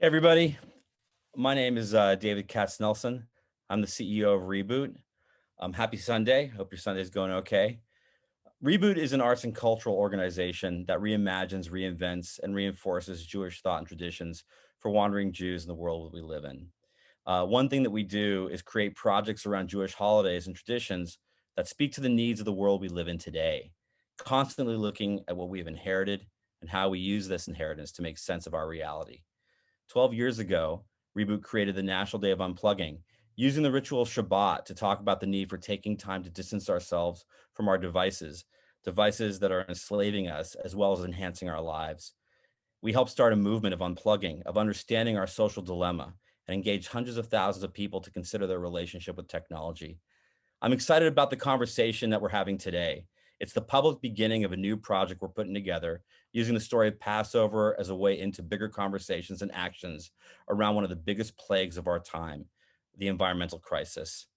Hey everybody, my name is David Katz-Nelson. I'm the CEO of Reboot. Happy Sunday. Hope your Sunday's going okay. Reboot is an arts and cultural organization that reimagines, reinvents, and reinforces Jewish thought and traditions for wandering Jews in the world we live in. One thing that we do is create projects around Jewish holidays and traditions that speak to the needs of the world we live in today, constantly looking at what we have inherited and how we use this inheritance to make sense of our reality. 12 years ago, Reboot created the National Day of Unplugging, using the ritual Shabbat to talk about the need for taking time to distance ourselves from our devices that are enslaving us as well as enhancing our lives. We helped start a movement of unplugging, of understanding our social dilemma, and engage hundreds of thousands of people to consider their relationship with technology. I'm excited about the conversation that we're having today. It's the public beginning of a new project we're putting together, using the story of Passover as a way into bigger conversations and actions around one of the biggest plagues of our time, the environmental crisis.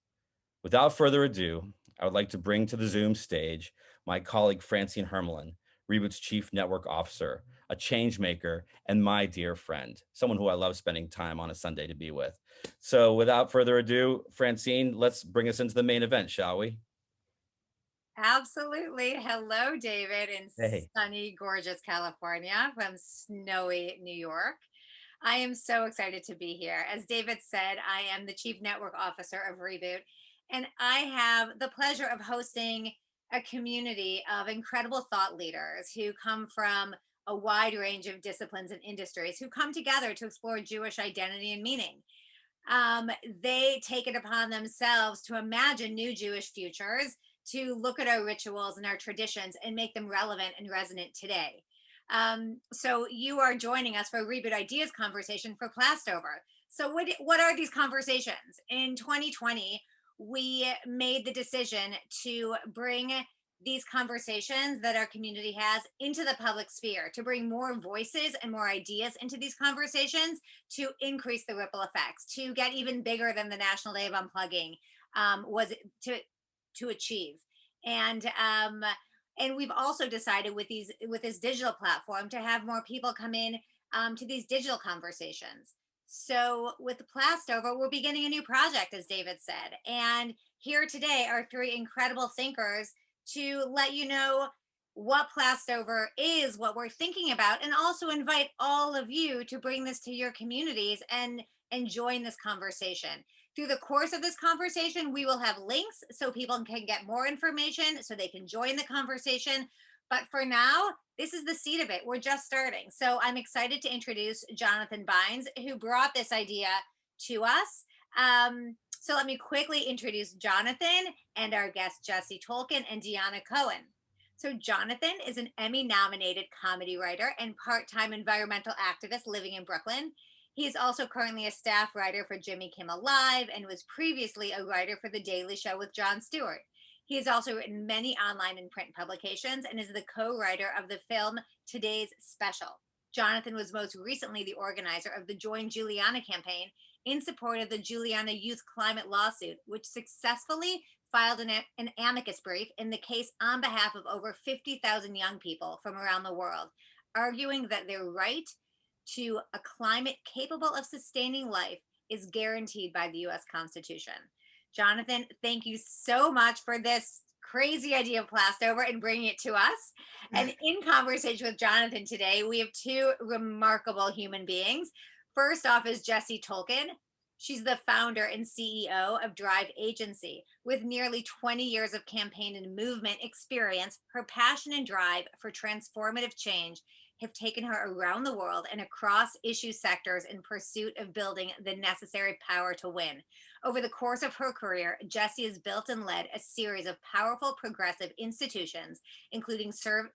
Without further ado, I would like to bring to the Zoom stage my colleague Francine Hermelin, Reboot's Chief Network Officer, a change maker, and my dear friend, someone who I love spending time on a Sunday to be with. So without further ado, Francine, let's bring us into the main event, shall we? Absolutely. Hello, David, in Hey. sunny, gorgeous California from snowy New York. I am so excited to be here. As David said, I am the Chief Network Officer of Reboot, and I have the pleasure of hosting a community of incredible thought leaders who come from a wide range of disciplines and industries who come together to explore Jewish identity and meaning. They take it upon themselves to imagine new Jewish futures, to look at our rituals and our traditions and make them relevant and resonant today. So you are joining us for a Reboot Ideas conversation for Plastover. So what are these conversations? In 2020, we made the decision to bring these conversations that our community has into the public sphere, to bring more voices and more ideas into these conversations, to increase the ripple effects, to get even bigger than the National Day of Unplugging was to achieve. And and we've also decided with this digital platform to have more people come in to these digital conversations. So with Plastover, we're beginning a new project, as David said. And here today are three incredible thinkers to let you know what Plastover is, what we're thinking about, and also invite all of you to bring this to your communities and join this conversation. Through the course of this conversation, we will have links so people can get more information, so they can join the conversation. But for now, this is the seed of it. We're just starting. So I'm excited to introduce Jonathan Bynes, who brought this idea to us. So let me quickly introduce Jonathan and our guests, Jessy Tolkan and Dianna Cohen. So Jonathan is an Emmy-nominated comedy writer and part-time environmental activist living in Brooklyn. He is also currently a staff writer for Jimmy Kimmel Live and was previously a writer for The Daily Show with Jon Stewart. He has also written many online and print publications and is the co-writer of the film Today's Special. Jonathan was most recently the organizer of the Join Juliana campaign in support of the Juliana Youth Climate lawsuit, which successfully filed an amicus brief in the case on behalf of over 50,000 young people from around the world, arguing that their right to a climate capable of sustaining life is guaranteed by the US Constitution. Jonathan, thank you so much for this crazy idea of Plastover and bringing it to us. And in conversation with Jonathan today, we have two remarkable human beings. First off is Jessy Tolkan. She's the founder and CEO of Drive Agency. With nearly 20 years of campaign and movement experience, her passion and drive for transformative change have taken her around the world and across issue sectors in pursuit of building the necessary power to win. Over the course of her career, Jessy has built and led a series of powerful progressive institutions, including serving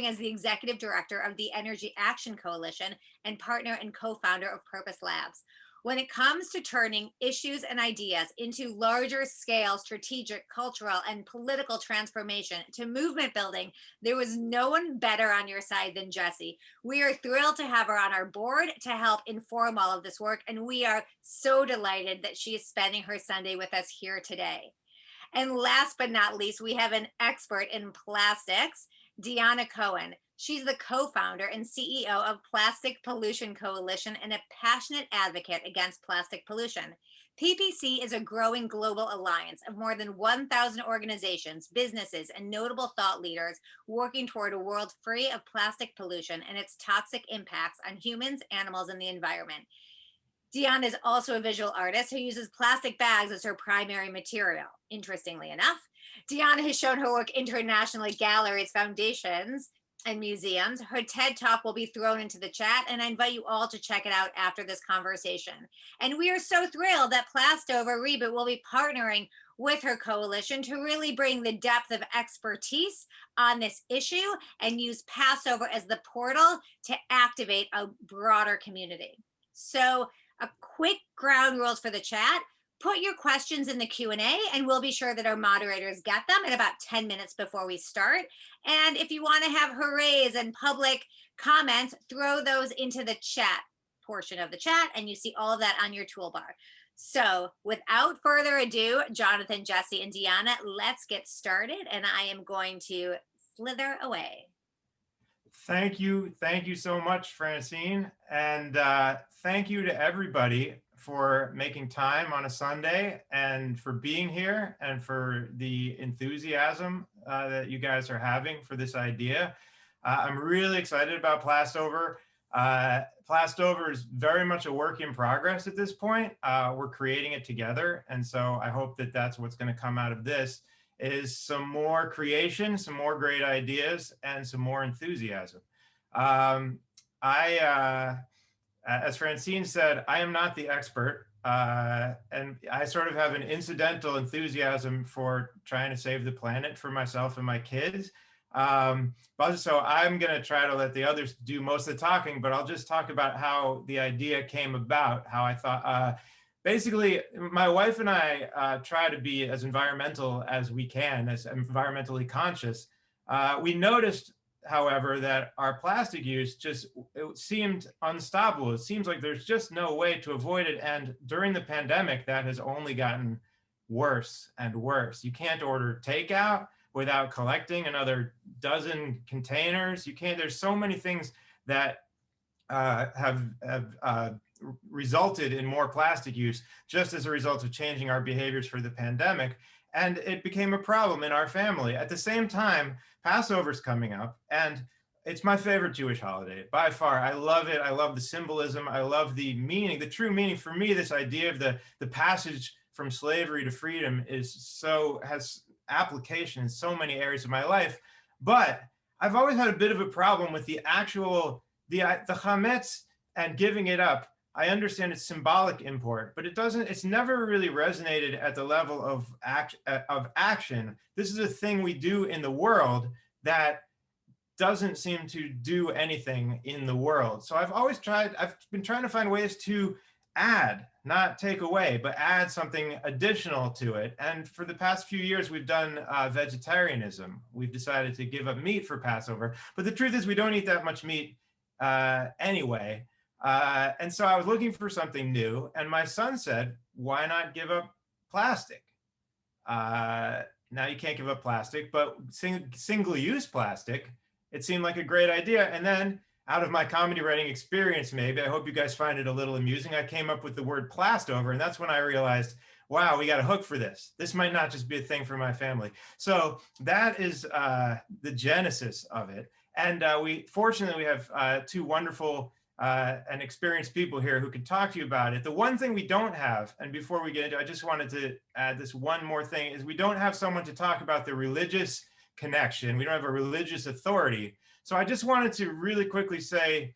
as the executive director of the Energy Action Coalition and partner and co-founder of Purpose Labs. When it comes to turning issues and ideas into larger scale strategic, cultural, and political transformation to movement building, there was no one better on your side than Jessy. We are thrilled to have her on our board to help inform all of this work, and we are so delighted that she is spending her Sunday with us here today. And last but not least, we have an expert in plastics, Dianna Cohen. She's the co-founder and CEO of Plastic Pollution Coalition and a passionate advocate against plastic pollution. PPC is a growing global alliance of more than 1,000 organizations, businesses, and notable thought leaders working toward a world free of plastic pollution and its toxic impacts on humans, animals, and the environment. Dion is also a visual artist who uses plastic bags as her primary material. Interestingly enough, Dion has shown her work internationally at galleries, foundations, and museums. Her TED Talk will be thrown into the chat, and I invite you all to check it out after this conversation. And we are so thrilled that Plastover Reboot will be partnering with her coalition to really bring the depth of expertise on this issue and use Passover as the portal to activate a broader community. So, a quick ground rules for the chat. Put your questions in the Q&A and we'll be sure that our moderators get them in about 10 minutes before we start. And if you want to have hoorays and public comments, throw those into the chat portion of the chat and you see all of that on your toolbar. So without further ado, Jonathan, Jessy, and Dianna, let's get started. And I am going to slither away. Thank you so much, Francine. And thank you to everybody for making time on a Sunday and for being here and for the enthusiasm that you guys are having for this idea. I'm really excited about Plastover. Plastover is very much a work in progress at this point. We're creating it together. And so I hope that that's what's going to come out of this is some more creation, some more great ideas, and some more enthusiasm. As Francine said, I am not the expert, and I sort of have an incidental enthusiasm for trying to save the planet for myself and my kids. But so I'm going to try to let the others do most of the talking, but I'll just talk about how the idea came about, how I thought, basically, my wife and I try to be as environmental as we can, as environmentally conscious. We noticed, however, that our plastic use it seemed unstoppable. It seems like there's just no way to avoid it. And during the pandemic, that has only gotten worse and worse. You can't order takeout without collecting another dozen containers. You can't, there's so many things that have resulted in more plastic use just as a result of changing our behaviors for the pandemic. And it became a problem in our family. At the same time, Passover's coming up, and it's my favorite Jewish holiday by far. I love it. I love the symbolism. I love the meaning, the true meaning. For me, this idea of the passage from slavery to freedom has application in so many areas of my life. But I've always had a bit of a problem with the hametz and giving it up. I understand its symbolic import, but it's never really resonated at the level of action. This is a thing we do in the world that doesn't seem to do anything in the world. So I've been trying to find ways to add, not take away, but add something additional to it. And for the past few years, we've done vegetarianism. We've decided to give up meat for Passover, but the truth is we don't eat that much meat anyway. And so I was looking for something new, and my son said, why not give up plastic? Now you can't give up plastic, but single-use plastic, it seemed like a great idea. And then out of my comedy writing experience, maybe, I hope you guys find it a little amusing, I came up with the word Plastover, and that's when I realized, wow, we got a hook for this. This might not just be a thing for my family. So that is the genesis of it. And fortunately, we have two wonderful and experienced people here who can talk to you about it. The one thing we don't have, and before we get into it, I just wanted to add this one more thing, is we don't have someone to talk about the religious connection. We don't have a religious authority. So I just wanted to really quickly say,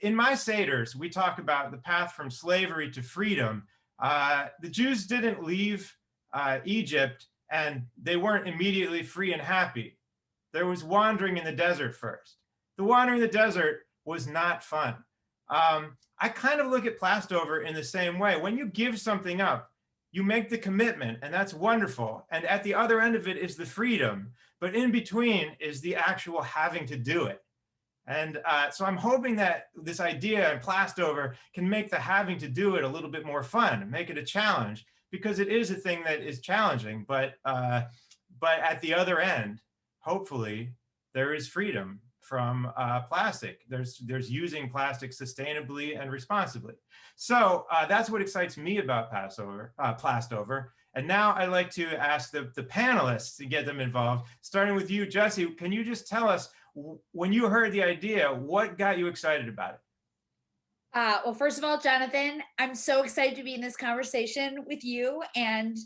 in my Seders, we talk about the path from slavery to freedom. The Jews didn't leave Egypt and they weren't immediately free and happy. There was wandering in the desert first. The wandering in the desert was not fun. I kind of look at Plastover in the same way. When you give something up, you make the commitment, and that's wonderful. And at the other end of it is the freedom, but in between is the actual having to do it. And so I'm hoping that this idea in Plastover can make the having to do it a little bit more fun, make it a challenge, because it is a thing that is challenging, but at the other end, hopefully there is freedom from plastic. There's using plastic sustainably and responsibly. So that's what excites me about Plastover. And now I'd like to ask the panelists to get them involved, starting with you, Jessy. Can you just tell us, when you heard the idea, what got you excited about it? Well, first of all, Jonathan, I'm so excited to be in this conversation with you. And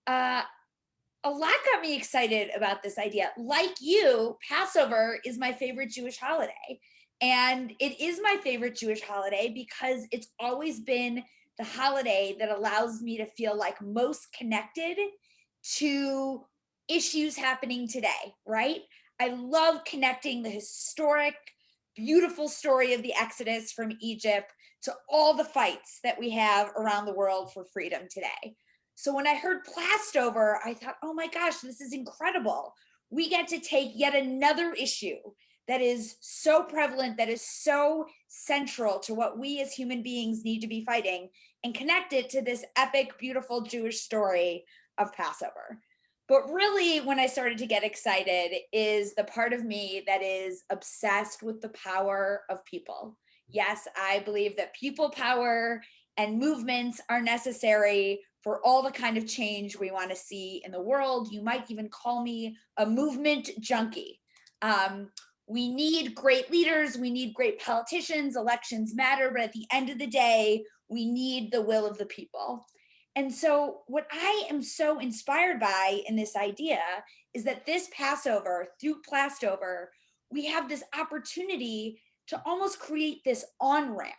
a lot got me excited about this idea. Like you, Passover is my favorite Jewish holiday. And it is my favorite Jewish holiday because it's always been the holiday that allows me to feel like most connected to issues happening today, right? I love connecting the historic, beautiful story of the Exodus from Egypt to all the fights that we have around the world for freedom today. So when I heard Plastover, I thought, oh my gosh, this is incredible. We get to take yet another issue that is so prevalent, that is so central to what we as human beings need to be fighting, and connect it to this epic, beautiful Jewish story of Passover. But really, when I started to get excited is the part of me that is obsessed with the power of people. Yes, I believe that people power and movements are necessary for all the kind of change we want to see in the world. You might even call me a movement junkie. We need great leaders. We need great politicians. Elections matter. But at the end of the day, we need the will of the people. And so what I am so inspired by in this idea is that this Passover, through Plastover, we have this opportunity to almost create this on-ramp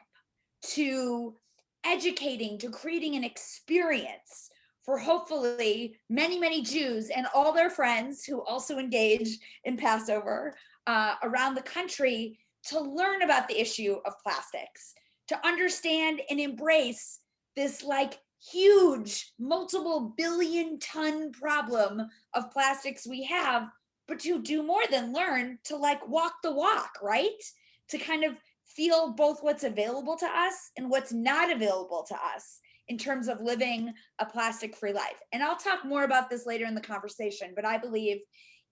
to educating, to creating an experience for hopefully many, many Jews and all their friends who also engage in Passover around the country to learn about the issue of plastics, to understand and embrace this like huge multiple billion-ton problem of plastics we have, but to do more than learn, to like walk the walk, right? To kind of feel both what's available to us and what's not available to us in terms of living a plastic-free life. And I'll talk more about this later in the conversation, but I believe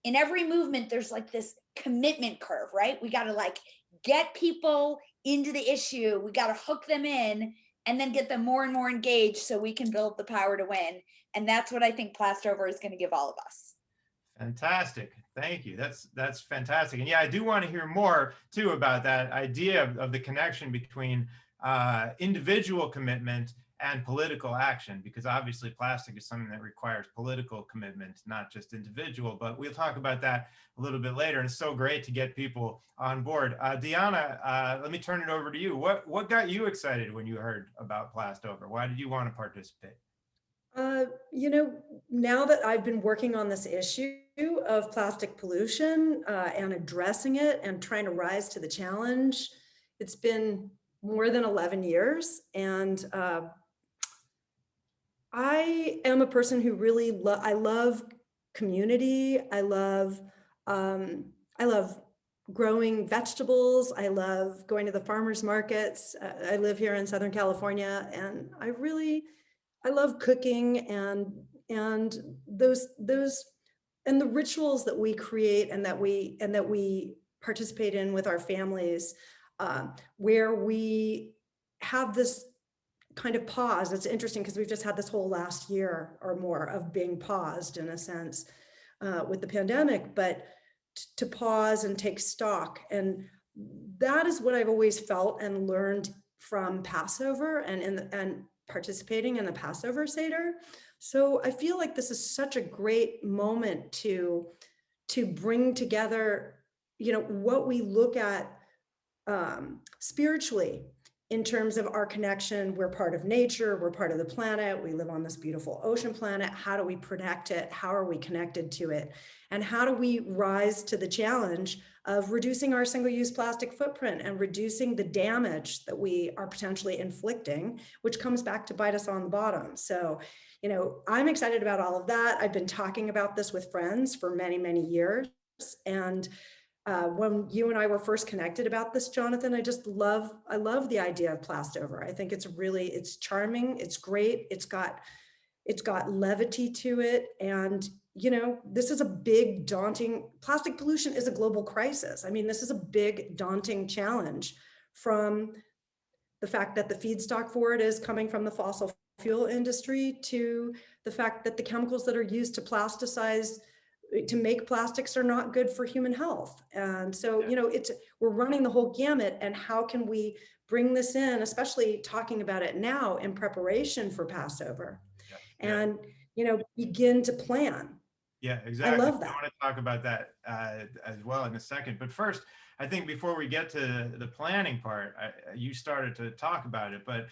in every movement, there's like this commitment curve, right? We got to like get people into the issue. We got to hook them in and then get them more and more engaged so we can build the power to win. And that's what I think Plastover is going to give all of us. Fantastic. Thank you. That's fantastic. And yeah, I do want to hear more too about that idea of the connection between individual commitment and political action, because obviously plastic is something that requires political commitment, not just individual, but we'll talk about that a little bit later. And it's so great to get people on board. Dianna, let me turn it over to you. What got you excited when you heard about Plastover? Why did you want to participate? You know, now that I've been working on this issue of plastic pollution and addressing it and trying to rise to the challenge, it's been more than 11 years. And I am a person who really I love community. I love growing vegetables. I love going to the farmers markets. I live here in Southern California, and I love cooking and those and the rituals that we create and that we participate in with our families, where we have this kind of pause. It's interesting because we've just had this whole last year or more of being paused in a sense with the pandemic, but to pause and take stock. And that is what I've always felt and learned from Passover and participating in the Passover Seder. So I feel like this is such a great moment to bring together, you know, what we look at spiritually in terms of our connection. We're part of nature, we're part of the planet, we live on this beautiful ocean planet. How do we protect it? How are we connected to it? And how do we rise to the challenge of reducing our single-use plastic footprint and reducing the damage that we are potentially inflicting, which comes back to bite us on the bottom. So, you know, I'm excited about all of that. I've been talking about this with friends for many, many years. And when you and I were first connected about this, Jonathan, I love the idea of Plastover. I think it's charming, it's great. It's got it's got levity to it. And, you know, this is a big, daunting, plastic pollution is a global crisis. I mean, this is a big, daunting challenge, from the fact that the feedstock for it is coming from the fossil fuel industry, to the fact that the chemicals that are used to plasticize, to make plastics, are not good for human health. And so, you know, we're running the whole gamut. And how can we bring this in, especially talking about it now in preparation for Passover, and, you know, begin to plan. Yeah, exactly. I love that. I want to talk about that as well in a second. But first, I think before we get to the planning part, you started to talk about it, but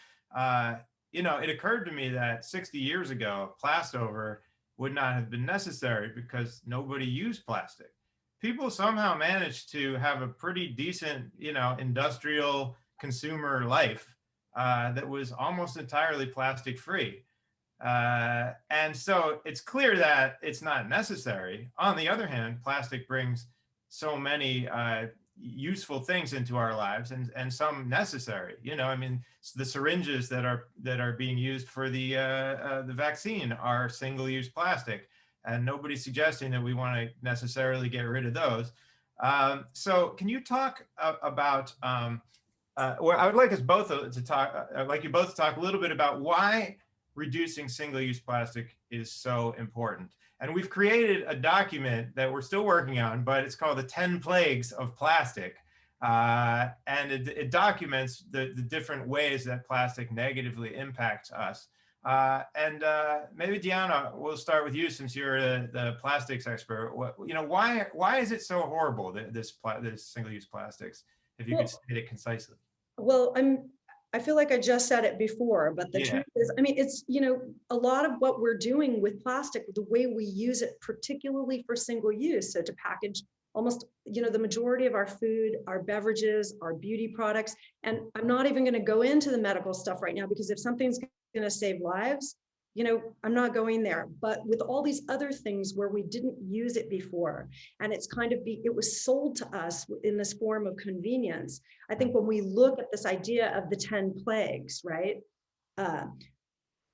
you know, it occurred to me that 60 years ago, Plastover would not have been necessary because nobody used plastic. People somehow managed to have a pretty decent, you know, industrial consumer life that was almost entirely plastic free. And so it's clear that it's not necessary. On the other hand, plastic brings so many useful things into our lives, and some necessary. You know, I mean, the syringes that are being used for the vaccine are single-use plastic, and nobody's suggesting that we want to necessarily get rid of those. So can you talk about? Well, I would like us both to talk. I'd like you both to talk a little bit about why reducing single-use plastic is so important. And we've created a document that we're still working on, but it's called the 10 Plagues of Plastic. And it documents the different ways that plastic negatively impacts us. And maybe Dianna, we'll start with you, since you're the plastics expert. You know, why is it so horrible, this single-use plastics, if you could state it concisely? Well, I feel like I just said it before, but the truth is, I mean, it's, you know, a lot of what we're doing with plastic, the way we use it, particularly for single use, so to package almost, you know, the majority of our food, our beverages, our beauty products. And I'm not even going to go into the medical stuff right now, because if something's going to save lives, you know, I'm not going there. But with all these other things where we didn't use it before, and it's kind of it was sold to us in this form of convenience. I think when we look at this idea of the 10 plagues, right,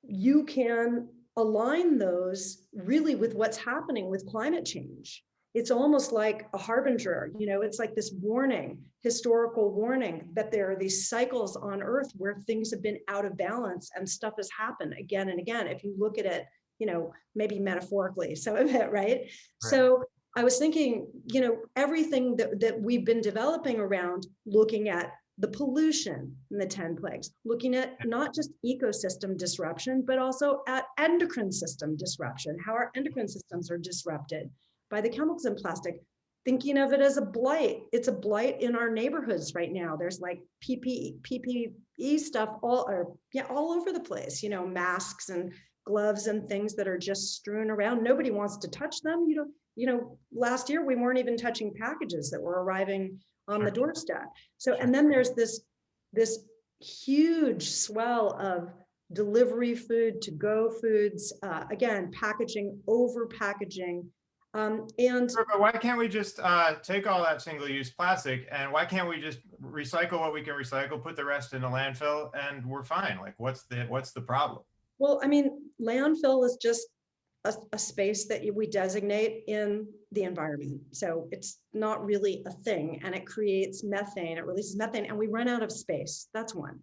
you can align those really with what's happening with climate change. It's almost like a harbinger, you know, it's like this warning, historical warning, that there are these cycles on Earth where things have been out of balance and stuff has happened again and again. If you look at it, you know, maybe metaphorically, some of it, right? So I was thinking, you know, everything that we've been developing around looking at the pollution in the 10 plagues, looking at not just ecosystem disruption, but also at endocrine system disruption, how our endocrine systems are disrupted by the chemicals in plastic, thinking of it as a blight. It's a blight in our neighborhoods right now. There's like PPE stuff all over the place, you know, masks and gloves and things that are just strewn around. Nobody wants to touch them. You know, last year we weren't even touching packages that were arriving on the doorstep. So, and then there's this huge swell of delivery food, to-go foods, again, packaging, over packaging. But why can't we just take all that single-use plastic, and why can't we just recycle what we can recycle, put the rest in a landfill, and we're fine? Like, what's the problem? Well, I mean, landfill is just a space that we designate in the environment. So it's not really a thing, and it creates methane, it releases methane, and we run out of space. That's one.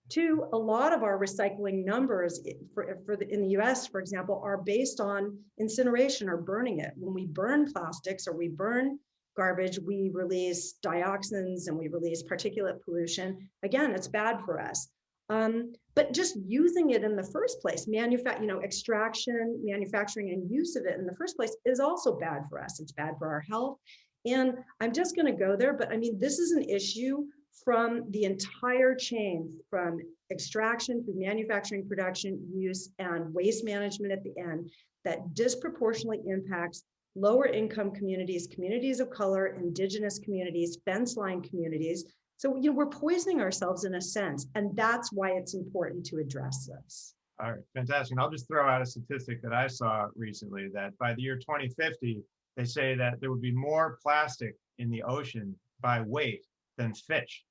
Two, a lot of our recycling numbers in the US, for example, are based on incineration or burning it. When we burn plastics or we burn garbage, we release dioxins and we release particulate pollution. Again, it's bad for us. But just using it in the first place, extraction, manufacturing, and use of it in the first place is also bad for us. It's bad for our health. And I'm just going to go there, but I mean, this is an issue from the entire chain, from extraction through manufacturing, production, use, and waste management at the end, that disproportionately impacts lower income communities, communities of color, indigenous communities, fence line communities. So, you know, we're poisoning ourselves in a sense, and that's why it's important to address this. All right, fantastic. I'll just throw out a statistic that I saw recently, that by the year 2050, they say that there would be more plastic in the ocean by weight than fish.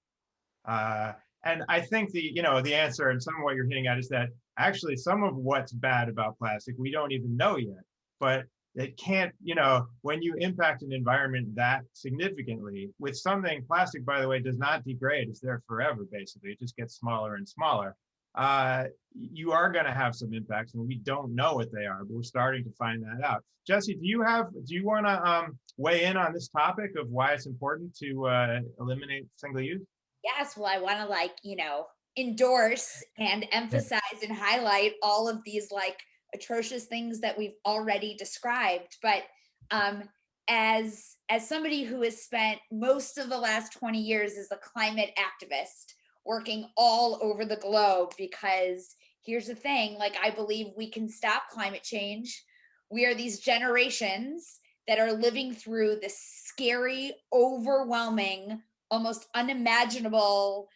And I think the answer, and some of what you're hitting at, is that actually some of what's bad about plastic we don't even know yet. But it can't, when you impact an environment that significantly with something, plastic, by the way, does not degrade. It's there forever, basically. It just gets smaller and smaller. You are going to have some impacts, and we don't know what they are, but we're starting to find that out. Jessy, do you want to weigh in on this topic of why it's important to eliminate single use? Yes, well, I want to endorse and emphasize and highlight all of these atrocious things that we've already described. But as somebody who has spent most of the last 20 years as a climate activist, working all over the globe, because here's the thing, I believe we can stop climate change. We are these generations that are living through this scary, overwhelming, almost unimaginable,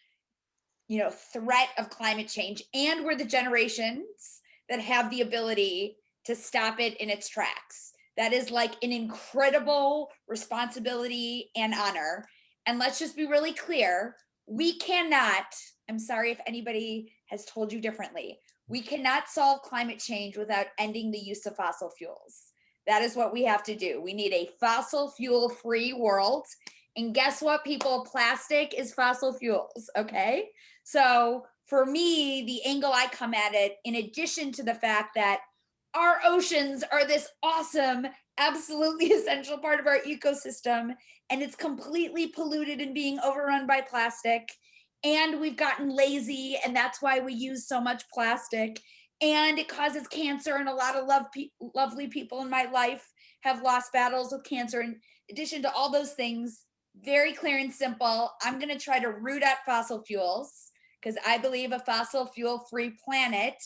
threat of climate change. And we're the generations that have the ability to stop it in its tracks. That is an incredible responsibility and honor. And let's just be really clear. We cannot, I'm sorry if anybody has told you differently, we cannot solve climate change without ending the use of fossil fuels. That is what we have to do. We need a fossil fuel free world. And guess what, people? Plastic is fossil fuels, okay? So for me, the angle I come at it, in addition to the fact that our oceans are this awesome, absolutely essential part of our ecosystem, and it's completely polluted and being overrun by plastic, and we've gotten lazy, and that's why we use so much plastic, and it causes cancer, and a lot of lovely people in my life have lost battles with cancer. In addition to all those things, very clear and simple, I'm going to try to root out fossil fuels, because I believe a fossil fuel-free planet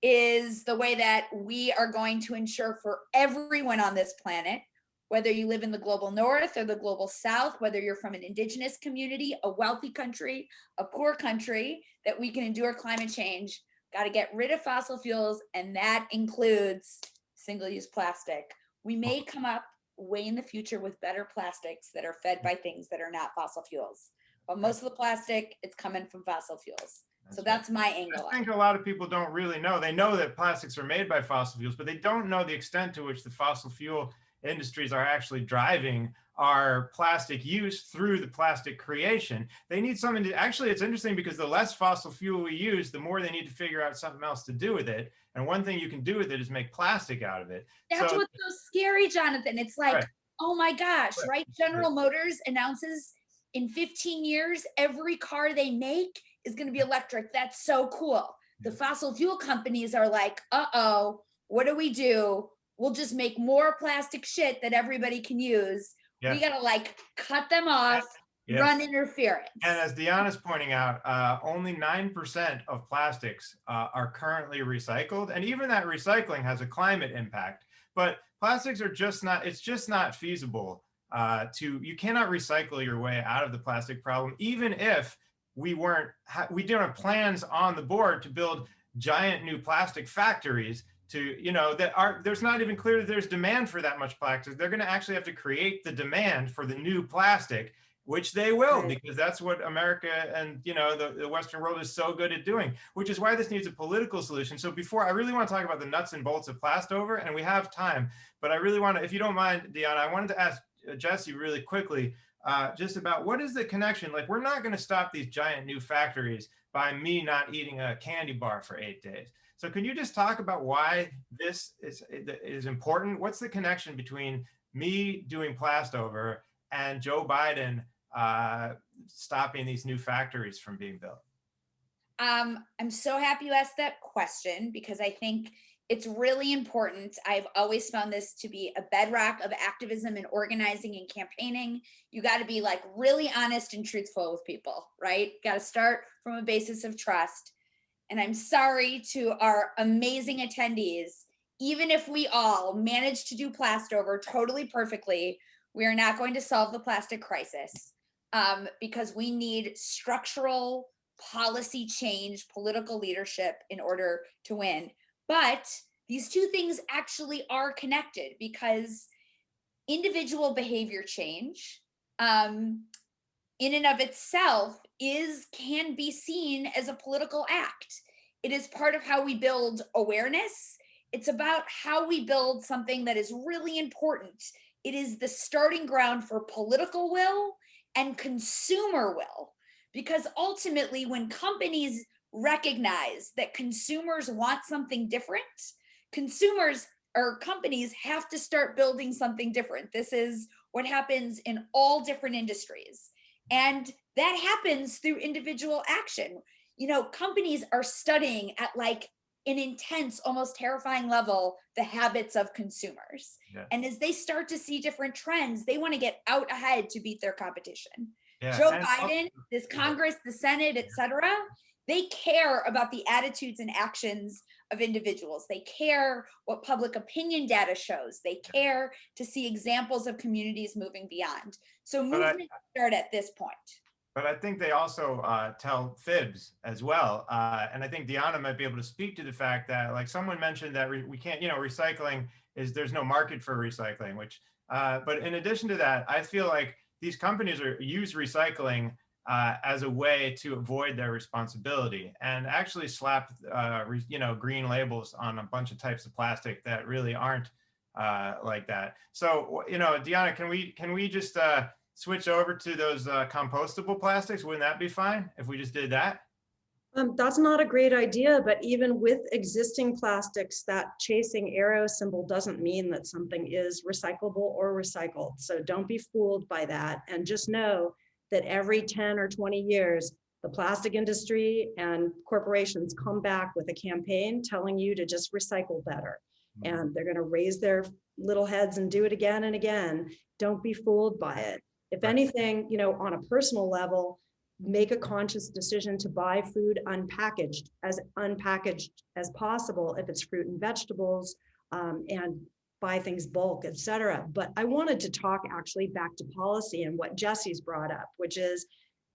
is the way that we are going to ensure for everyone on this planet, whether you live in the global north or the global south, whether you're from an indigenous community, a wealthy country, a poor country, that we can endure climate change. Got to get rid of fossil fuels, and that includes single-use plastic. We may come up way in the future with better plastics that are fed by things that are not fossil fuels. But most of the plastic, it's coming from fossil fuels. So that's my angle. I think a lot of people don't really know. They know that plastics are made by fossil fuels, but they don't know the extent to which the fossil fuel industries are actually driving our plastic use through the plastic creation. They need something to, actually, it's interesting because the less fossil fuel we use, the more they need to figure out something else to do with it. And one thing you can do with it is make plastic out of it. That's what's so scary, Jonathan. It's like, right. Oh my gosh, right? General Motors announces in 15 years, every car they make is going to be electric. That's so cool. The fossil fuel companies are like, uh-oh, what do? We'll just make more plastic shit that everybody can use. Yeah. We got to cut them off, run interference. And as Dianna's pointing out, only 9% of plastics are currently recycled. And even that recycling has a climate impact. But plastics are just not, it's just not feasible you cannot recycle your way out of the plastic problem, even if we don't have plans on the board to build giant new plastic factories there's not even clear that there's demand for that much plastic. They're going to actually have to create the demand for the new plastic, which they will, because that's what America and the Western world is so good at doing, which is why this needs a political solution. So I really want to talk about the nuts and bolts of Plastover, and we have time, but I really want to, if you don't mind, Dianna, I wanted to ask Jessy really quickly, just about what is the connection? We're not going to stop these giant new factories by me not eating a candy bar for 8 days. So can you just talk about why this is important? What's the connection between me doing Plastover and Joe Biden stopping these new factories from being built? I'm so happy you asked that question, because I think it's really important. I've always found this to be a bedrock of activism and organizing and campaigning. You got to be really honest and truthful with people, right? Got to start from a basis of trust. And I'm sorry to our amazing attendees, even if we all manage to do Plastover totally perfectly, we are not going to solve the plastic crisis, because we need structural policy change, political leadership in order to win. But these two things actually are connected, because individual behavior change in and of itself can be seen as a political act. It is part of how we build awareness. It's about how we build something that is really important. It is the starting ground for political will and consumer will. Because ultimately, when companies recognize that consumers want something different, consumers or companies have to start building something different. This is what happens in all different industries. And that happens through individual action. You know, companies are studying at like an intense, almost terrifying level, the habits of consumers. Yeah. And as they start to see different trends, they want to get out ahead to beat their competition. Yeah, Joe and Biden, this Congress, the Senate, et cetera, they care about the attitudes and actions of individuals. They care what public opinion data shows. They care to see examples of communities moving beyond. So movements start at this point. But I think they also tell fibs as well. And I think Dianna might be able to speak to the fact that, like someone mentioned that we can't, you know, recycling there's no market for recycling, which, but in addition to that, I feel like these companies use recycling as a way to avoid their responsibility and actually slap, you know, green labels on a bunch of types of plastic that really aren't like that. So, you know, Dianna, can we just switch over to those compostable plastics? Wouldn't that be fine if we just did that? That's not a great idea, but even with existing plastics, that chasing arrow symbol doesn't mean that something is recyclable or recycled. So don't be fooled by that. And just know that every 10 or 20 years, the plastic industry and corporations come back with a campaign telling you to just recycle better. And they're going to raise their little heads and do it again and again. Don't be fooled by it. If anything, you know, on a personal level, make a conscious decision to buy food unpackaged as possible if it's fruit and vegetables, and buy things bulk, etc. But I wanted to talk actually back to policy and what Jessy's brought up, which is,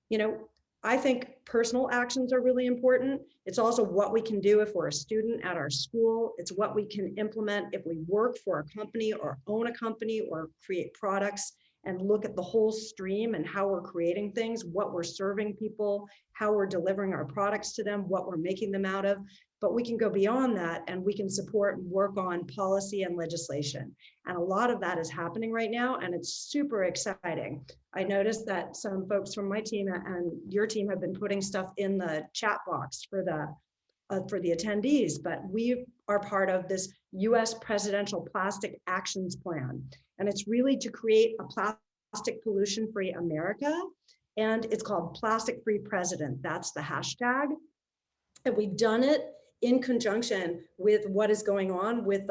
you know, I think personal actions are really important. It's also what we can do if we're a student at our school. It's what we can implement if we work for a company or own a company or create products, and look at the whole stream and how we're creating things, what we're serving people, how we're delivering our products to them, what we're making them out of. But we can go beyond that and we can support and work on policy and legislation. And a lot of that is happening right now, and it's super exciting. I noticed that some folks from my team and your team have been putting stuff in the chat box for the attendees, but we are part of this US Presidential Plastic Actions Plan. And it's really to create a plastic pollution-free America. And it's called Plastic Free President. That's the hashtag. And we've done it in conjunction with what is going on with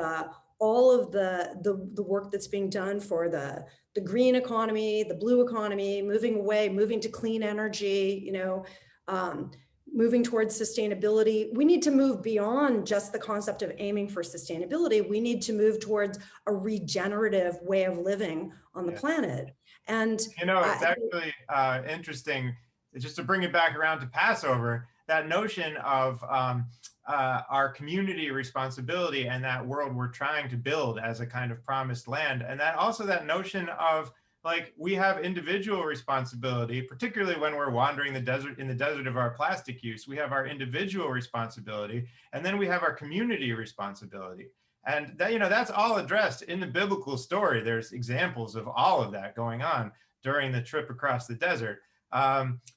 all of the work that's being done for the green economy, the blue economy, moving to clean energy, you know, moving towards sustainability. We need to move beyond just the concept of aiming for sustainability. We need to move towards a regenerative way of living on the planet. And you know, it's actually interesting, just to bring it back around to Passover, that notion of our community responsibility and that world we're trying to build as a kind of promised land. And that also that notion of, like, we have individual responsibility, particularly when we're wandering the desert, in the desert of our plastic use. We have our individual responsibility, and then we have our community responsibility. And that, you know, that's all addressed in the biblical story. There's examples of all of that going on during the trip across the desert.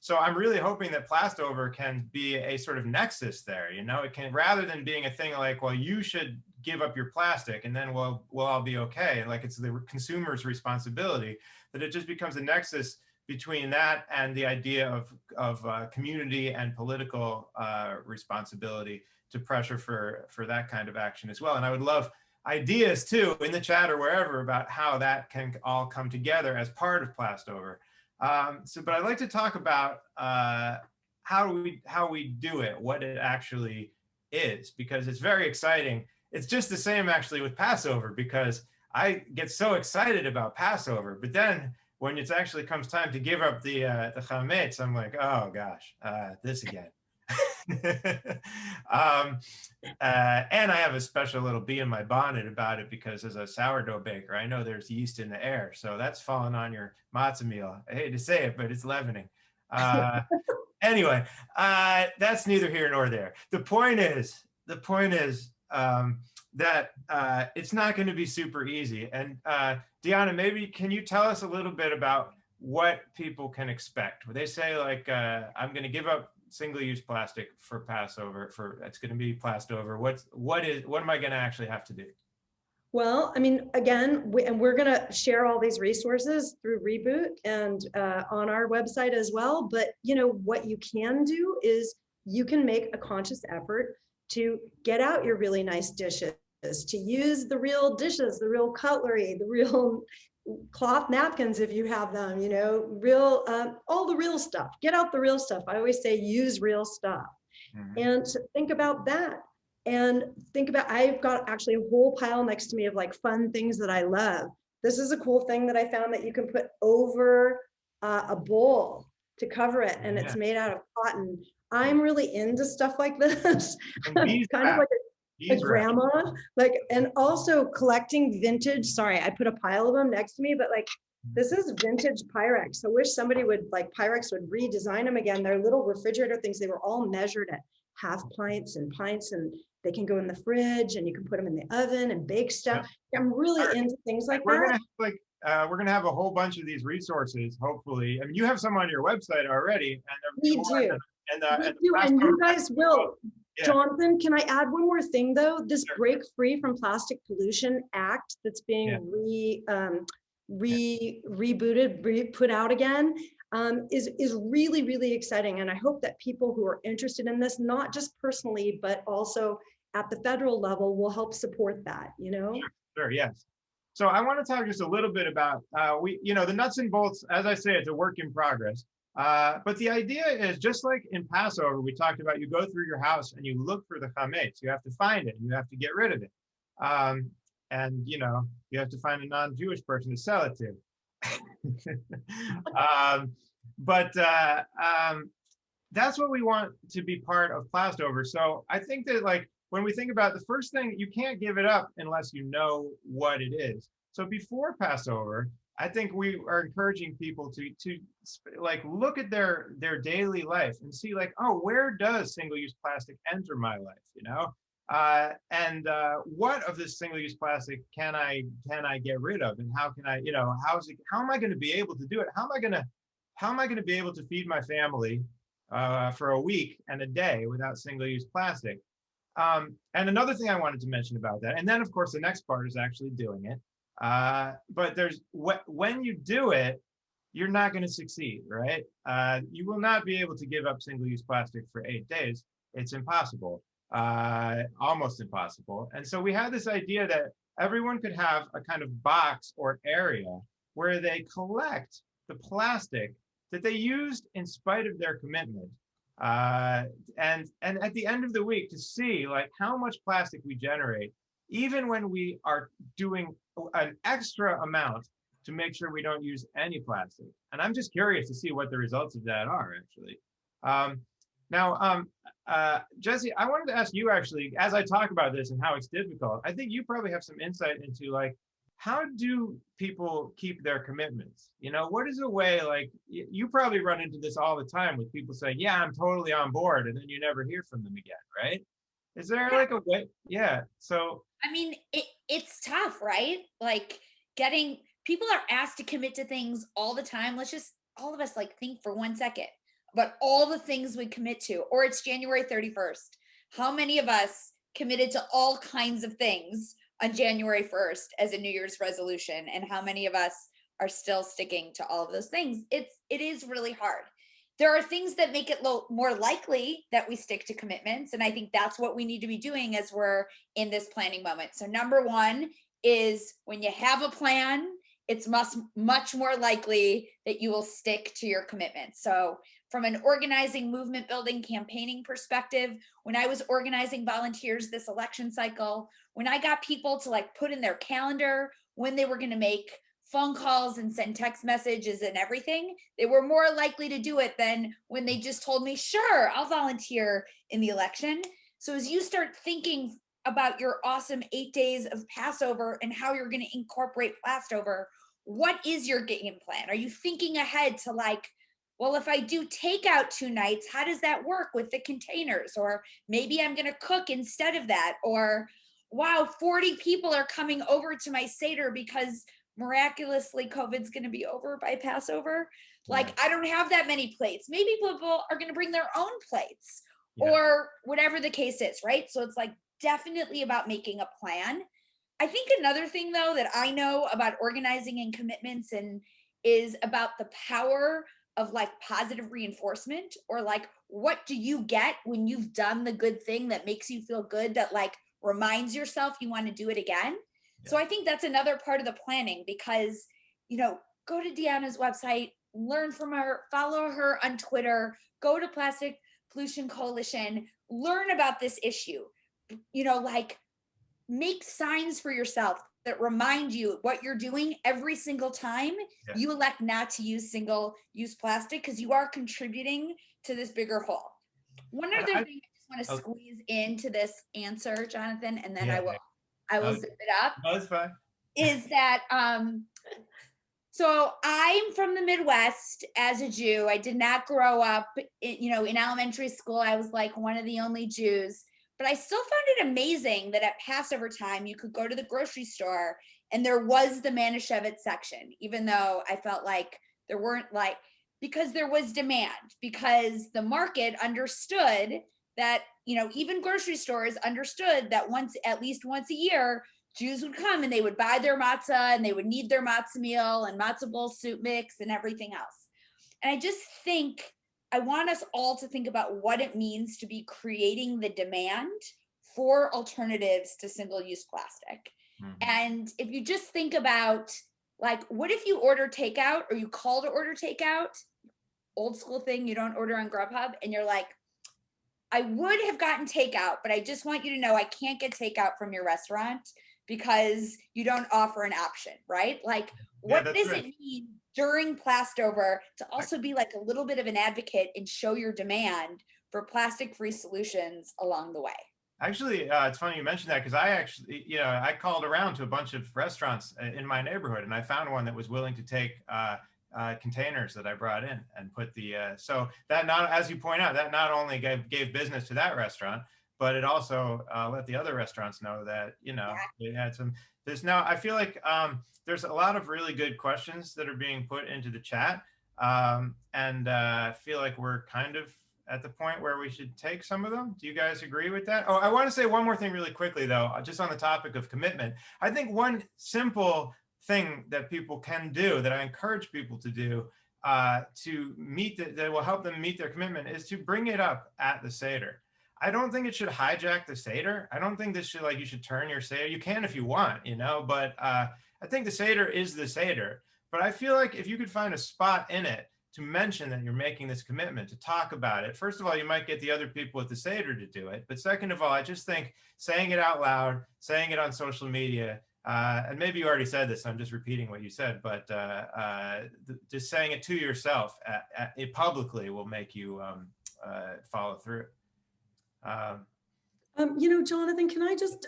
So I'm really hoping that Plastover can be a sort of nexus there. You know, it can, rather than being a thing like, well, you should give up your plastic and then we'll all be okay, and like it's the consumer's responsibility, that it just becomes a nexus between that and the idea of community and political responsibility to pressure for that kind of action as well. And I would love ideas too in the chat or wherever about how that can all come together as part of Plastover. But I'd like to talk about how we do it, what it actually is, because it's very exciting. It's just the same actually with Passover, because I get so excited about Passover, but then when it actually comes time to give up the hametz, I'm like, oh gosh, this again. And I have a special little bee in my bonnet about it, because as a sourdough baker, I know there's yeast in the air, so that's falling on your matzah meal. I hate to say it, but it's leavening. Anyway, that's neither here nor there. The point is that it's not going to be super easy. And Dianna, maybe can you tell us a little bit about what people can expect? When they say like, I'm going to give up single-use plastic for Passover, it's going to be Plastover. What am I going to actually have to do? Well, I mean, again, we're going to share all these resources through Reboot and on our website as well. But you know what you can do is you can make a conscious effort to get out your really nice dishes, to use the real dishes, the real cutlery, the real cloth napkins if you have them, you know, real, all the real stuff. Get out the real stuff. I always say use real stuff. And think about that. And think about, I've got actually a whole pile next to me of like fun things that I love. This is a cool thing that I found that you can put over a bowl to cover it, and it's made out of cotton. I'm really into stuff like this. Kind of like a grandma, like, and also collecting vintage. Sorry, I put a pile of them next to me, but like, this is vintage Pyrex. I wish somebody would, like, Pyrex would redesign them again. They're little refrigerator things. They were all measured at half pints, and they can go in the fridge, and you can put them in the oven and bake stuff. I'm really into things like that. We're gonna have a whole bunch of these resources, hopefully. I mean, you have some on your website already, and we do. And you guys will. Yeah. Jonathan, can I add one more thing though? This Break Free from Plastic Pollution Act that's being rebooted, put out again, is really, really exciting. And I hope that people who are interested in this, not just personally, but also at the federal level, will help support that, you know? Sure, yes. So I want to talk just a little bit about, the nuts and bolts. As I say, it's a work in progress. But the idea is, just like in Passover, we talked about, you go through your house and you look for the hametz. You have to find it, and you have to get rid of it. And you have to find a non-Jewish person to sell it to. But that's what we want to be part of Plastover. So I think that, like, when we think about the first thing, you can't give it up unless you know what it is. So before Passover, I think we are encouraging people to like look at their daily life and see, like, oh, where does single-use plastic enter my life? And what of this single-use plastic can I get rid of, and how can I, how am I going to be able to do it? How am I going to be able to feed my family for a week and a day without single-use plastic? And another thing I wanted to mention about that, and then of course the next part is actually doing it. But when you do it, you're not going to succeed, right? You will not be able to give up single-use plastic for 8 days. It's impossible, almost impossible. And so we had this idea that everyone could have a kind of box or area where they collect the plastic that they used in spite of their commitment. And at the end of the week, to see like how much plastic we generate, even when we are doing an extra amount to make sure we don't use any plastic. And I'm just curious to see what the results of that are, actually. Jessy, I wanted to ask you, actually, as I talk about this and how it's difficult, I think you probably have some insight into, like, how do people keep their commitments? What is a way, like, you probably run into this all the time with people saying, yeah, I'm totally on board, and then you never hear from them again, right? Is there like a way? Yeah. So, I mean, it's tough, right? Like, people are asked to commit to things all the time. Let's just, all of us, like, think for 1 second about all the things we commit to. Or it's January 31st. How many of us committed to all kinds of things on January 1st as a New Year's resolution? And how many of us are still sticking to all of those things? It is really hard. There are things that make it more likely that we stick to commitments. And I think that's what we need to be doing as we're in this planning moment. So number one is, when you have a plan, it's much more likely that you will stick to your commitments. So from an organizing, movement building, campaigning perspective, when I was organizing volunteers this election cycle, when I got people to, like, put in their calendar when they were going to make phone calls and send text messages and everything, they were more likely to do it than when they just told me, sure, I'll volunteer in the election. So as you start thinking about your awesome 8 days of Passover and how you're going to incorporate Plastover, what is your game plan? Are you thinking ahead to, like, well, if I do takeout 2 nights, how does that work with the containers? Or maybe I'm going to cook instead of that. Or, wow, 40 people are coming over to my Seder because miraculously COVID's going to be over by Passover. Like, I don't have that many plates. Maybe people are going to bring their own plates or whatever the case is, right? So it's like definitely about making a plan. I think another thing, though, that I know about organizing and commitments and is about the power of like positive reinforcement, or like, what do you get when you've done the good thing that makes you feel good, that like reminds yourself you want to do it again. So I think that's another part of the planning, because, you know, go to Dianna's website, learn from her, follow her on Twitter, go to Plastic Pollution Coalition, learn about this issue, you know, like make signs for yourself that remind you what you're doing every single time you elect not to use single-use plastic, because you are contributing to this bigger whole. One other thing I just want to squeeze into this answer, Jonathan, and then I will zip it up. That's fine. Is that so I'm from the Midwest as a Jew. I did not grow up in elementary school. I was like one of the only Jews. But I still found it amazing that at Passover time, you could go to the grocery store and there was the Manischewitz section, even though I felt like there weren't, like, because there was demand, because the market understood that, even grocery stores understood that at least once a year, Jews would come and they would buy their matzah and they would need their matzah meal and matzah bowl soup mix and everything else. And I just think I want us all to think about what it means to be creating the demand for alternatives to single-use plastic. And if you just think about, like, what if you order takeout or you call to order takeout, old school thing, you don't order on Grubhub, and you're like, I would have gotten takeout, but I just want you to know I can't get takeout from your restaurant because you don't offer an option, right? Like, what does it mean during Plastover to also be like a little bit of an advocate and show your demand for plastic-free solutions along the way? Actually, it's funny you mentioned that, because I actually, I called around to a bunch of restaurants in my neighborhood, and I found one that was willing to take containers that I brought in and put so that, not, as you point out, that not only gave business to that restaurant, but it also let the other restaurants know that, they had some. I feel like there's a lot of really good questions that are being put into the chat. And I feel like we're kind of at the point where we should take some of them. Do you guys agree with that? Oh, I want to say one more thing really quickly, though, just on the topic of commitment. I think one simple thing that people can do, that I encourage people to do that will help them meet their commitment, is to bring it up at the Seder. I don't think it should hijack the Seder. I don't think this should, you should turn your Seder. You can if you want, but I think the Seder is the Seder. But I feel like if you could find a spot in it to mention that you're making this commitment, to talk about it, first of all, you might get the other people at the Seder to do it. But second of all, I just think saying it out loud, saying it on social media, and maybe you already said this, I'm just repeating what you said, but just saying it to yourself publicly will make you follow through. Jonathan, can I just,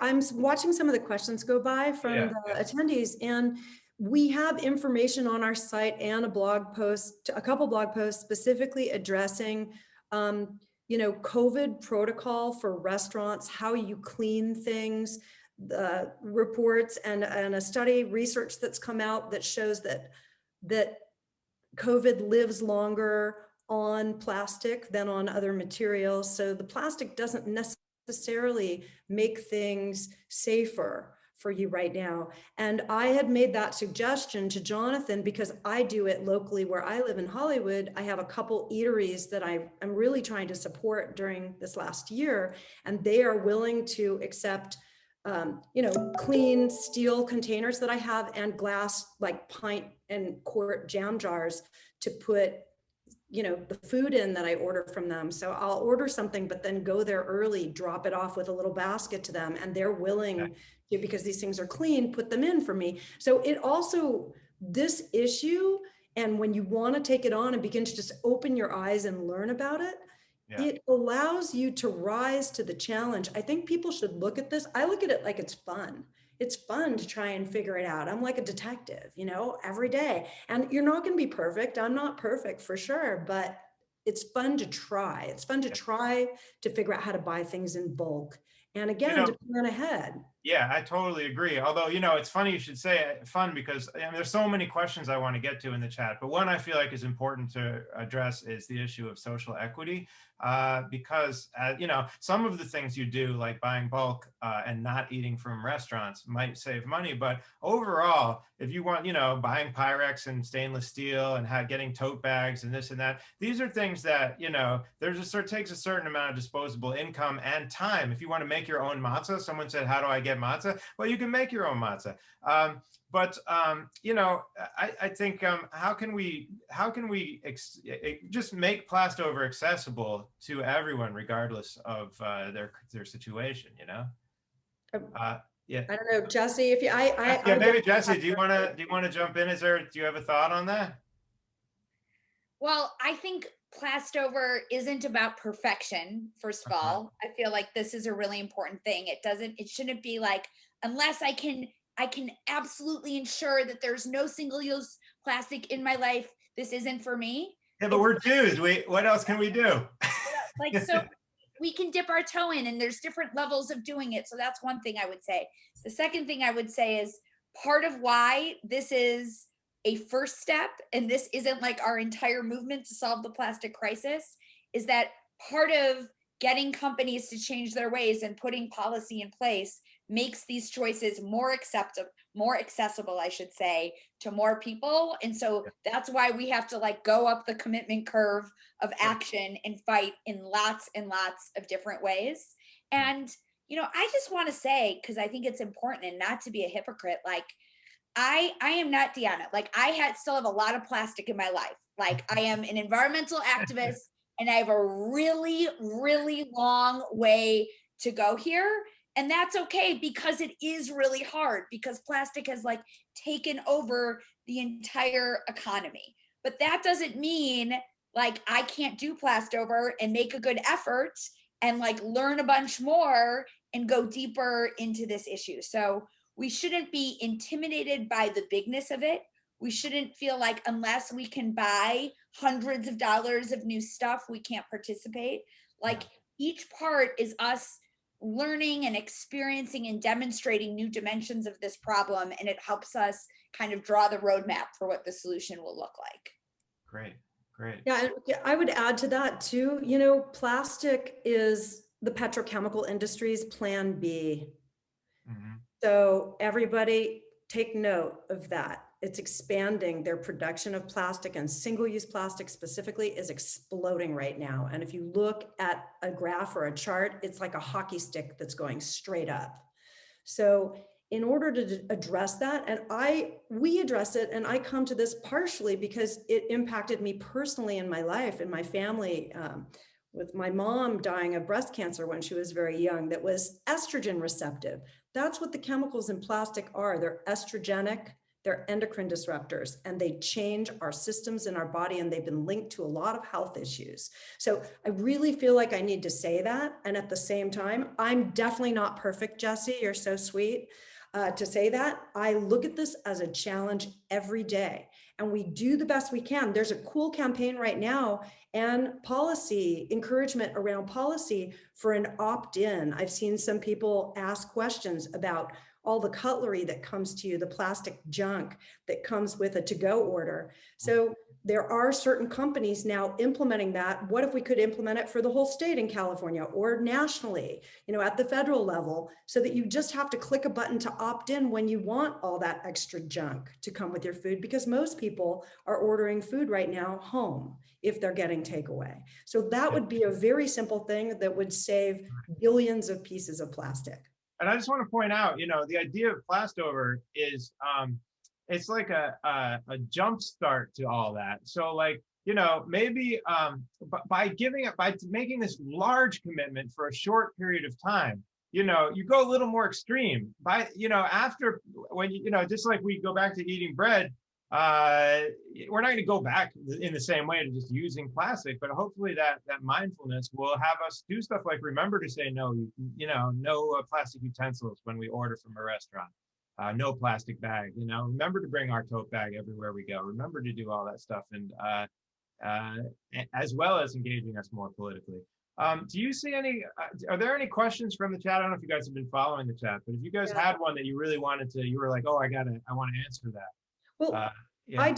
I'm watching some of the questions go by from the attendees, and we have information on our site and a couple blog posts specifically addressing, COVID protocol for restaurants, how you clean things, the reports and a study research that's come out that shows that COVID lives longer on plastic than on other materials. So the plastic doesn't necessarily make things safer for you right now. And I had made that suggestion to Jonathan because I do it locally where I live in Hollywood. I have a couple eateries that I'm really trying to support during this last year, and they are willing to accept clean steel containers that I have and glass, like pint and quart jam jars to put the food in that I order from them. So I'll order something, but then go there early, drop it off with a little basket to them, and they're willing to, because these things are clean, put them in for me. So it also, this issue, and when you want to take it on and begin to just open your eyes and learn about it, it allows you to rise to the challenge. I think people should look at this. I look at it like it's fun. it's fun to try and figure it out. I'm like a detective, you know, every day. And you're not going to be perfect. I'm not perfect for sure, but it's fun to try. It's fun to try to figure out how to buy things in bulk. And again, to plan ahead. Yeah, I totally agree. Although, you know, it's funny you should say fun, because I mean, there's so many questions I want to get to in the chat. But one I feel like is important to address is the issue of social equity, because, you know, some of the things you do, like buying bulk and not eating from restaurants, might save money. But overall, if you want, you know, buying Pyrex and stainless steel and getting tote bags and this and that, these are things that, you know, takes a certain amount of disposable income and time. If you want to make your own matzah, someone said, how do I get matzah? Well, you can make your own matzah. You know, I think how can we just make Plastover accessible to everyone, regardless of their situation? You know. Yeah. I don't know, Jessy. If you, yeah, maybe Jessy. Do you want to jump in? Do you have a thought on that? Well, I think Plastover isn't about perfection. First of all, I feel like this is a really important thing. It shouldn't be like, unless I can absolutely ensure that there's no single-use plastic in my life, this isn't for me. Yeah, but we're Jews. What else can we do? Like, so we can dip our toe in, and there's different levels of doing it. So that's one thing I would say. The second thing I would say is part of why this is a first step, and this isn't like our entire movement to solve the plastic crisis, is that part of getting companies to change their ways and putting policy in place makes these choices more accessible, I should say, to more people. And so that's why we have to like go up the commitment curve of action and fight in lots and lots of different ways. And, you know, I just want to say, because I think it's important, and not to be a hypocrite, like I am not Dianna. Like I still have a lot of plastic in my life. Like I am an environmental activist, and I have a really, really long way to go here. And that's okay, because it is really hard, because plastic has like taken over the entire economy. But that doesn't mean like I can't do Plastover and make a good effort and like learn a bunch more and go deeper into this issue. So we shouldn't be intimidated by the bigness of it. We shouldn't feel like unless we can buy hundreds of dollars of new stuff, we can't participate. Like each part is us learning and experiencing and demonstrating new dimensions of this problem, and it helps us kind of draw the roadmap for what the solution will look like. Great. Yeah, I would add to that too. You know, plastic is the petrochemical industry's plan B. So everybody take note of that. It's expanding. Their production of plastic, and single-use plastic specifically, is exploding right now. And if you look at a graph or a chart, it's like a hockey stick that's going straight up. So in order to address that, and we address it, and I come to this partially because it impacted me personally in my life, in my family, with my mom dying of breast cancer when she was very young, that was estrogen receptive. That's what the chemicals in plastic are. They're estrogenic, they're endocrine disruptors, and they change our systems in our body, and they've been linked to a lot of health issues. So I really feel like I need to say that. And at the same time, I'm definitely not perfect, Jessy. You're so sweet to say that. I look at this as a challenge every day, and we do the best we can. There's a cool campaign right now and policy encouragement around policy for an opt-in. I've seen some people ask questions about all the cutlery that comes to you, the plastic junk that comes with a to-go order. So there are certain companies now implementing that. What if we could implement it for the whole state in California, or nationally, you know, at the federal level, so that you just have to click a button to opt in when you want all that extra junk to come with your food, because most people are ordering food right now home if they're getting takeaway. So that would be a very simple thing that would save billions of pieces of plastic. And I just want to point out, you know, the idea of Plastover is it's like a jump start to all that. So like, you know, maybe by making this large commitment for a short period of time, you know, you go a little more extreme. After when you know, just like we go back to eating bread, we're not going to go back in the same way to just using plastic, but hopefully that mindfulness will have us do stuff like remember to say no, you know, no plastic utensils when we order from a restaurant. no plastic bag, remember to bring our tote bag everywhere we go. Remember to do all that stuff, and as well as engaging us more politically. Do you see any, are there any questions from the chat? I don't know if you guys have been following the chat, but if you guys had one that you really wanted to, you were like, oh, I want to answer that. Well, yeah. I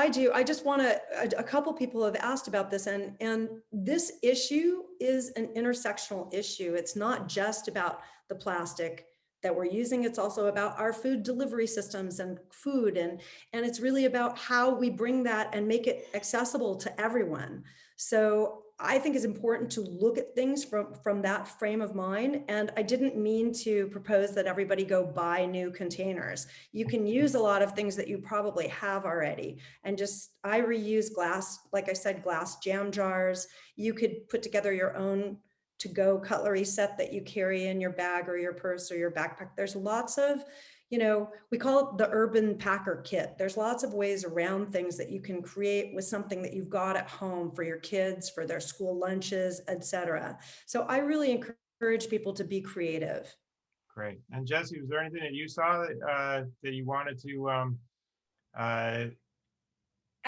do. I just want to, a couple people have asked about this, and this issue is an intersectional issue. It's not just about the plastic that we're using. It's also about our food delivery systems and food. And it's really about how we bring that and make it accessible to everyone. So I think it's important to look at things from that frame of mind. And I didn't mean to propose that everybody go buy new containers. You can use a lot of things that you probably have already. And I reuse glass, like I said, glass jam jars. You could put together your own to-go cutlery set that you carry in your bag or your purse or your backpack. There's lots of, we call it the urban packer kit. There's lots of ways around things that you can create with something that you've got at home for your kids, for their school lunches, etc. So I really encourage people to be creative. Great. And Jessy, was there anything that you saw that you wanted to I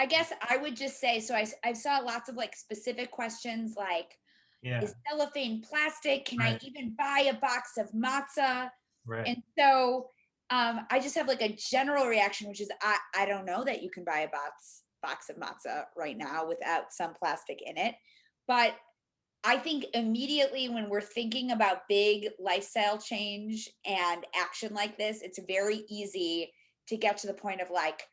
guess I would just say, so I saw lots of like specific questions like, is cellophane plastic? Can I even buy a box of matzah? Right. And so I just have like a general reaction, which is I don't know that you can buy a box of matzah right now without some plastic in it. But I think immediately when we're thinking about big lifestyle change and action like this, it's very easy to get to the point of like,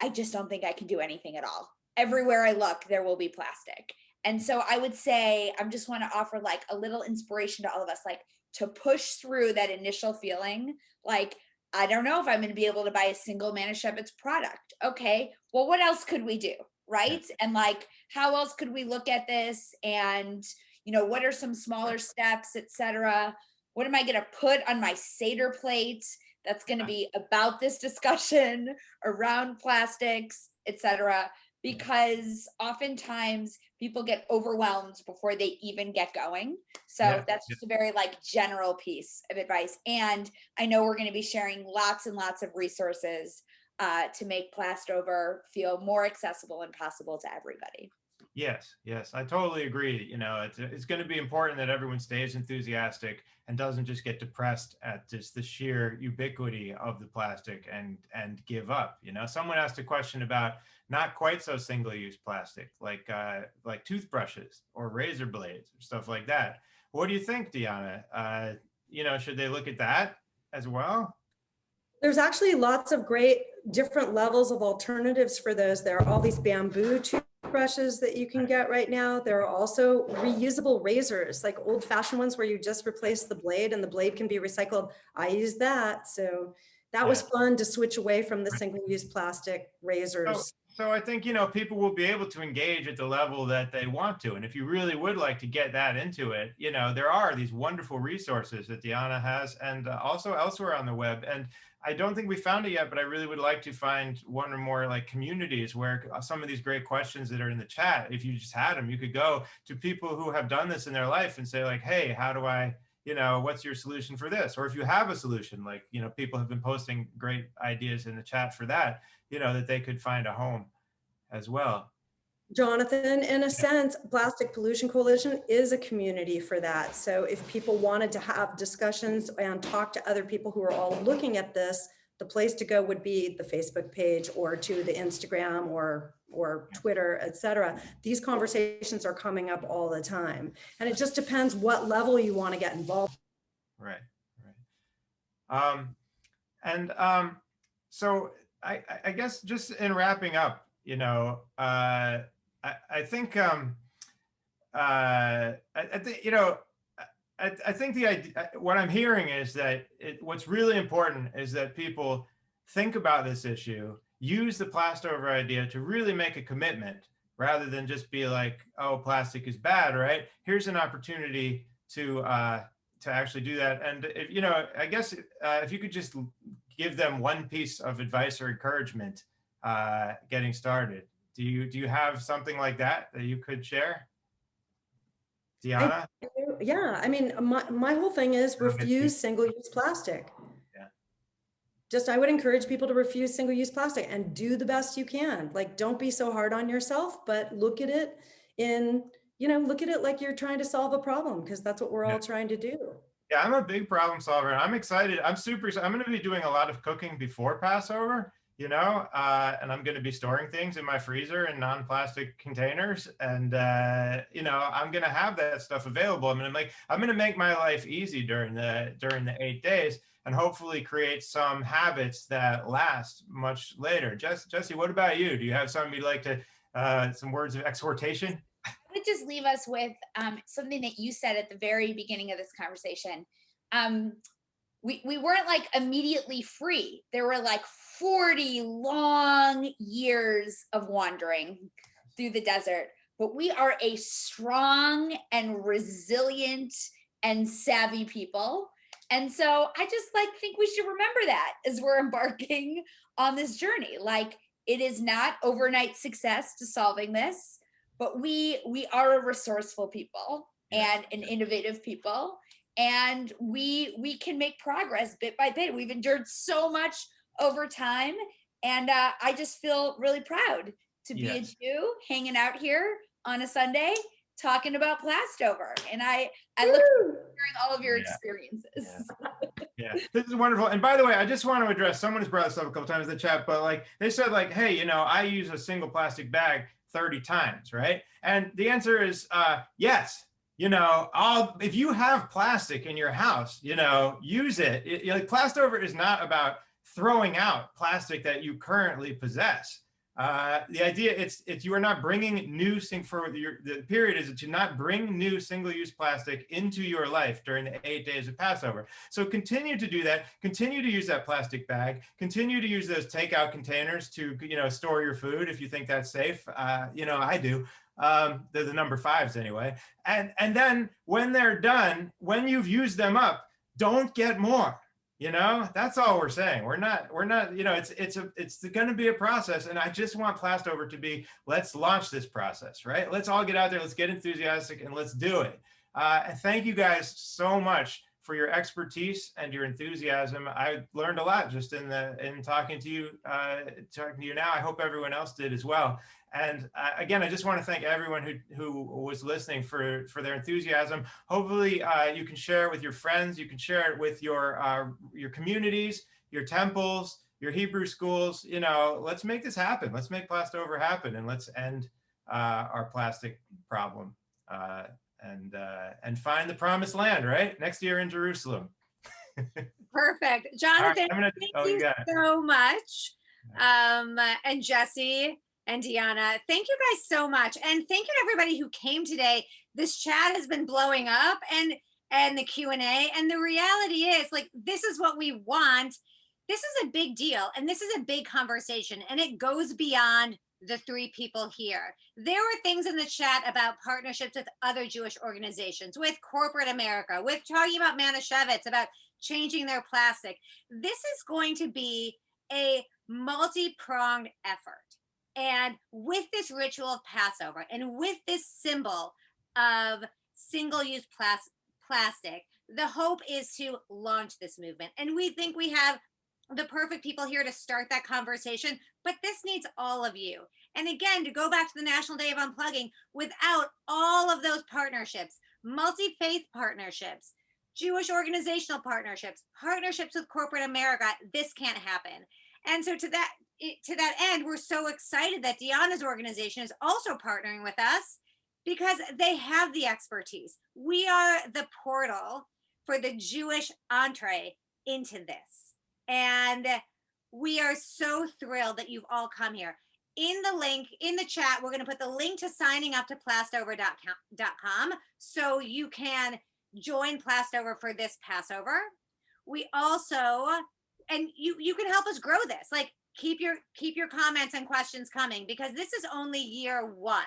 I just don't think I can do anything at all. Everywhere I look, there will be plastic. And so I would say, I just want to offer like a little inspiration to all of us, like to push through that initial feeling. Like, I don't know if I'm going to be able to buy a single Manischewitz product. Okay, well, what else could we do? Right. Yeah. And like, how else could we look at this? And, what are some smaller steps, etc. What am I going to put on my Seder plate that's going to be about this discussion around plastics, etc.? Because oftentimes people get overwhelmed before they even get going. So that's just a very like general piece of advice. And I know we're going to be sharing lots and lots of resources to make Plastover feel more accessible and possible to everybody. Yes, I totally agree. It's going to be important that everyone stays enthusiastic and doesn't just get depressed at just the sheer ubiquity of the plastic and give up. Someone asked a question about not quite so single-use plastic, like toothbrushes or razor blades or stuff like that. What do you think, Dianna? Should they look at that as well? There's actually lots of great different levels of alternatives for those. There are all these bamboo toothbrushes that you can get right now. There are also reusable razors, like old-fashioned ones where you just replace the blade and the blade can be recycled. I use that. So that was fun to switch away from the single-use plastic razors. So I think, people will be able to engage at the level that they want to. And if you really would like to get that into it, there are these wonderful resources that Dianna has and also elsewhere on the web. And I don't think we found it yet, but I really would like to find one or more like communities where some of these great questions that are in the chat, if you just had them, you could go to people who have done this in their life and say like, hey, how do I, what's your solution for this? Or if you have a solution, like, people have been posting great ideas in the chat for that, that they could find a home as well. Jonathan, in a sense, Plastic Pollution Coalition is a community for that. So if people wanted to have discussions and talk to other people who are all looking at this, the place to go would be the Facebook page or to the Instagram or Twitter, etc. These conversations are coming up all the time. And it just depends what level you want to get involved. Right. So I guess just in wrapping up, I think the idea, what I'm hearing is that what's really important is that people think about this issue, use the Plastover idea to really make a commitment rather than just be like, oh, plastic is bad, right? Here's an opportunity to actually do that. And if, I guess if you could just give them one piece of advice or encouragement getting started. Do you have something like that you could share? Dianna? Yeah, I mean, my whole thing is refuse single-use plastic. Yeah. I would encourage people to refuse single-use plastic and do the best you can. Like, don't be so hard on yourself, but look at it like you're trying to solve a problem, because that's what we're all trying to do. Yeah, I'm a big problem solver, and I'm excited. I'm super excited. I'm going to be doing a lot of cooking before Passover, and I'm going to be storing things in my freezer in non-plastic containers, and I'm going to have that stuff available. I'm going to make my life easy during the 8 days, and hopefully create some habits that last much later. Jessy, what about you? Do you have something you'd like to some words of exhortation? I would just leave us with something that you said at the very beginning of this conversation. We weren't like immediately free. There were like 40 long years of wandering through the desert, but we are a strong and resilient and savvy people. And so I just think we should remember that as we're embarking on this journey. Like, it is not overnight success to solving this, but we are a resourceful people and an innovative people, and we can make progress bit by bit. We've endured so much over time, and I just feel really proud to be a Jew hanging out here on a Sunday talking about Plastover, and I look forward to hearing all of your experiences. Yeah, this is wonderful. And by the way, I just want to address, someone has brought this up a couple times in the chat, but they said hey, I use a single plastic bag 30 times, right? And the answer is yes. If you have plastic in your house, use it. Plastover is not about throwing out plastic that you currently possess. The idea it's you are not bringing new the period is that you not bring new single-use plastic into your life during the 8 days of Passover. So continue to do that. Continue to use that plastic bag. Continue to use those takeout containers to store your food if you think that's safe. I do. They're the number 5s anyway. And then when they're done, when you've used them up, don't get more. That's all we're saying. We're not, it's going to be a process. And I just want Plastover to be, let's launch this process, right? Let's all get out there. Let's get enthusiastic and let's do it. And thank you guys so much for your expertise and your enthusiasm. I learned a lot just in talking to you now. I hope everyone else did as well. And again, I just want to thank everyone who was listening for their enthusiasm. Hopefully, you can share it with your friends. You can share it with your communities, your temples, your Hebrew schools. Let's make this happen. Let's make Plastover happen, and let's end our plastic problem and find the promised land. Right, next year in Jerusalem. Perfect, Jonathan. Right, thank you so much, and Jessy. And Dianna, thank you guys so much. And thank you to everybody who came today. This chat has been blowing up and the Q&A. And the reality is, this is what we want. This is a big deal. And this is a big conversation. And it goes beyond the 3 people here. There were things in the chat about partnerships with other Jewish organizations, with corporate America, with talking about Manischewitz, about changing their plastic. This is going to be a multi-pronged effort. And with this ritual of Passover and with this symbol of single-use plastic, the hope is to launch this movement. And we think we have the perfect people here to start that conversation, but this needs all of you. And again, to go back to the National Day of Unplugging, without all of those partnerships, multi-faith partnerships, Jewish organizational partnerships, partnerships with corporate America, this can't happen. And so to that end, we're so excited that Dianna's organization is also partnering with us because they have the expertise. We are the portal for the Jewish entree into this. And we are so thrilled that you've all come here. In the link, in the chat, we're going to put the link to signing up to plastover.com so you can join Plastover for this Passover. We also... And you can help us grow this. Keep your comments and questions coming, because this is only year 1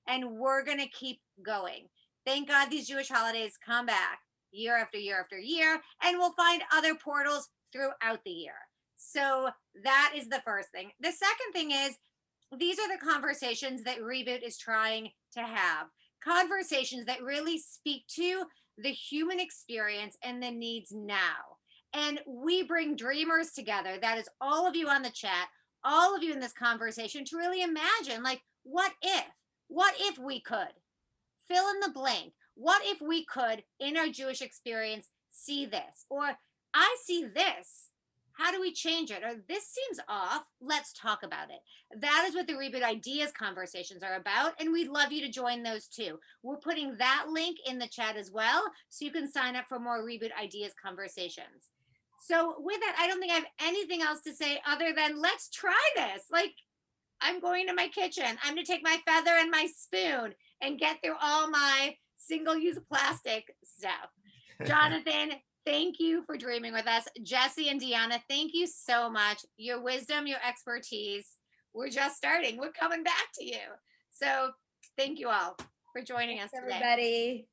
and we're going to keep going. Thank God these Jewish holidays come back year after year after year, and we'll find other portals throughout the year. So that is the first thing. The second thing is, these are the conversations that Reboot is trying to have. Conversations that really speak to the human experience and the needs now. And we bring dreamers together. That is all of you on the chat, all of you in this conversation, to really imagine, like, what if we could fill in the blank? What if we could, in our Jewish experience, see this? Or I see this. How do we change it? Or this seems off. Let's talk about it. That is what the Reboot Ideas conversations are about. And we'd love you to join those too. We're putting that link in the chat as well, so you can sign up for more Reboot Ideas conversations. So with that, I don't think I have anything else to say other than let's try this. Like, I'm going to my kitchen. I'm going to take my feather and my spoon and get through all my single-use plastic stuff. Jonathan, thank you for dreaming with us. Jessy and Dianna, thank you so much. Your wisdom, your expertise. We're just starting. We're coming back to you. So thank you all for joining us today. Everybody.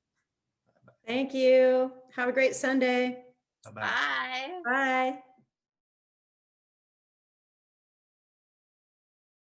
Thank you. Have a great Sunday. Bye-bye. Bye. Bye.